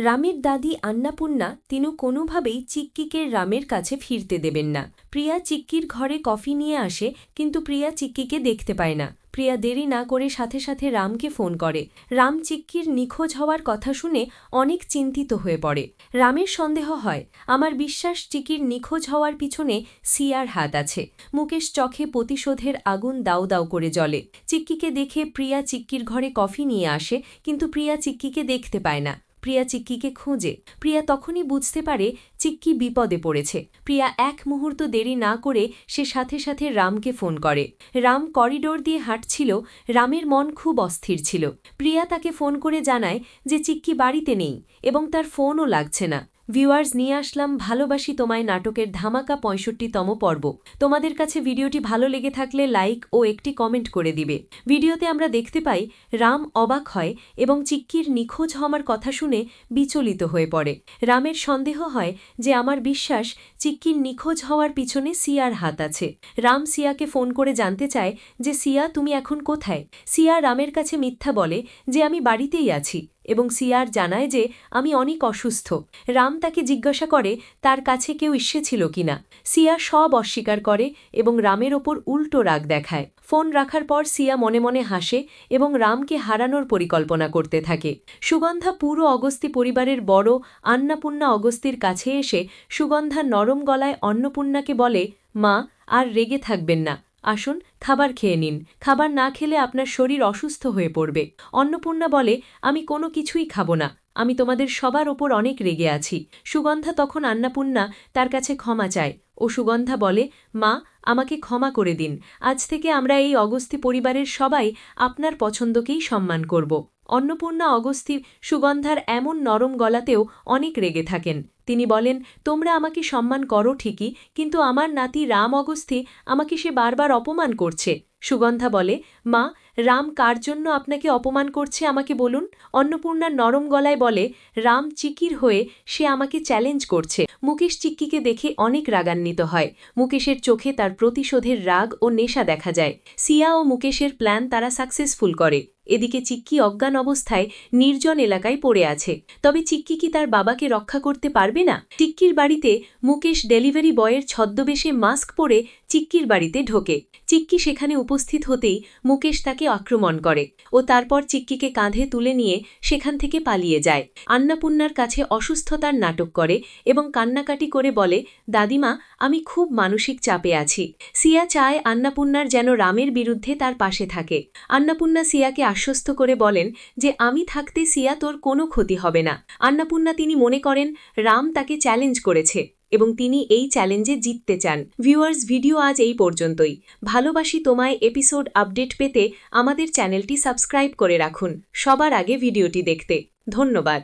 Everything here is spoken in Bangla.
রামের দাদি আন্নাপূর্ণা তিনি কোনোভাবেই চিক্কিকে রামের কাছে ফিরতে দেবেন না। প্রিয়া চিক্কির ঘরে কফি নিয়ে আসে, কিন্তু প্রিয়া চিক্কিকে দেখতে পায় না। প্রিয়া দেরি না করে সাথে সাথে রামকে ফোন করে। রাম চিক্কির নিখোঁজ হওয়ার কথা শুনে অনেক চিন্তিত হয়ে পড়ে। রামের সন্দেহ হয়, আমার বিশ্বাস চিক্কির নিখোঁজ হওয়ার পিছনে সিয়ার হাত আছে। মুকেশ চোখে প্রতিশোধের আগুন দাউ দাউ করে জ্বলে। চিক্কিকে দেখে প্রিয়া চিক্কির ঘরে কফি নিয়ে আসে, কিন্তু প্রিয়া চিক্কিকে দেখতে পায় না। প্রিয়া চিক্কিকে খোঁজে। প্রিয়া তখনই বুঝতে পারে চিক্কি বিপদে পড়েছে। প্রিয়া এক মুহূর্ত দেরি না করে সে সাথে সাথে রামকে ফোন করে। রাম করিডোর দিয়ে হাঁটছিল। রামের মন খুব অস্থির ছিল। প্রিয়া তাকে ফোন করে জানায় যে চিক্কি বাড়িতে নেই এবং তার ফোনও লাগছে না। ভিউয়ার্স, নিয়ে আসলাম ভালোবাসি তোমায় নাটকের ধামাকা ৬৫তম পর্ব। তোমাদের কাছে ভিডিওটি ভালো লেগে থাকলে লাইক ও একটি কমেন্ট করে দিবে। ভিডিওতে আমরা দেখতে পাই রাম অবাক হয় এবং চিক্কির নিখোঁজ হওয়ার কথা শুনে বিচলিত হয়ে পড়ে। রামের সন্দেহ হয় যে আমার বিশ্বাস চিক্কির নিখোঁজ হওয়ার পিছনে সিয়ার হাত আছে। রাম সিয়াকে ফোন করে জানতে চায় যে সিয়া, তুমি এখন কোথায়? সিয়া রামের কাছে মিথ্যা বলে যে আমি বাড়িতেই আছি এবং সিয়ার জানায় যে আমি অনেক অসুস্থ। রাম তাকে জিজ্ঞাসা করে তার কাছে কেউ এসেছিল কিনা। সিয়া সব অস্বীকার করে এবং রামের ওপর উল্টো রাগ দেখায়। ফোন রাখার পর সিয়া মনে মনে হাসে এবং রামকে হারানোর পরিকল্পনা করতে থাকে। সুগন্ধা পুরো অগস্তি পরিবারের বড় আন্নাপূর্ণা অগস্তির কাছে এসে সুগন্ধা নরম গলায় অন্নপূর্ণাকে বলে, মা, আর রেগে থাকবেন না, আসুন খাবার খেয়ে নিন। খাবার না খেলে আপনার শরীর অসুস্থ হয়ে পড়বে। অন্নপূর্ণা বলে, আমি কোনো কিছুই খাবো না, আমি তোমাদের সবার ওপর অনেক রেগে আছি। সুগন্ধা তখন আন্নাপূর্ণা তার কাছে ক্ষমা চায় ও সুগন্ধা বলে, মা, আমাকে ক্ষমা করে দিন। আজ থেকে আমরা এই অগস্তি পরিবারের সবাই আপনার পছন্দকেই সম্মান করব। অন্নপূর্ণা অগস্তি সুগন্ধার এমন নরম গলাতেও অনেক রেগে থাকেন। তিনি বলেন, তোমরা আমাকে সম্মান করো ঠিকই, কিন্তু আমার নাতি রাম অগস্তি আমাকে সে বারবার অপমান করছে। সুগন্ধা বলে, মা, রাম কার জন্য আপনাকে অপমান করছে আমাকে বলুন। অন্নপূর্ণার নরম গলায় বলে, রাম চিকির হয়ে সে আমাকে চ্যালেঞ্জ করছে। মুকেশ চিক্কিকে দেখে অনেক রাগান্বিত হয়। মুকেশের চোখে তার প্রতিশোধের রাগ ও নেশা দেখা যায়। সিয়া ও মুকেশের প্ল্যান তারা সাকসেসফুল করে। এদিকে চিক্কি অজ্ঞান অবস্থায় নির্জন এলাকায় পড়ে আছে। তবে চিক্কি কি তার বাবাকে রক্ষা করতে পারবে না? চিক্কির বাড়িতে মুকেশ ডেলিভারি বয়ের ছদ্মবেশে মাস্ক পরে চিক্কির বাড়িতে ঢোকে। চিক্কি সেখানে উপস্থিত হতেই মুকেশ তাকে আক্রমণ করে ও তারপর চিক্কিকে কাঁধে তুলে নিয়ে সেখান থেকে পালিয়ে যায়। আন্নাপূর্ণার কাছে অসুস্থতার নাটক করে এবং কান্নাকাটি করে বলে, দাদিমা, আমি খুব মানসিক চাপে আছি। সিয়া চায় আন্নাপূর্ণার যেন রামের বিরুদ্ধে তার পাশে থাকে। আন্নাপূর্ণা সিয়াকে আশ্বস্ত করে বলেন যে আমি থাকতে সিয়া তোর কোনো ক্ষতি হবে না। আন্নাপূর্ণা তিনি মনে করেন রাম তাকে চ্যালেঞ্জ করেছে এবং তিনি এই চ্যালেঞ্জে জিততে চান। ভিউয়ার্স, ভিডিও আজ এই পর্যন্তই। ভালোবাসি তোমায় এপিসোড আপডেট পেতে আমাদের চ্যানেলটি সাবস্ক্রাইব করে রাখুন সবার আগে ভিডিওটি দেখতে। ধন্যবাদ।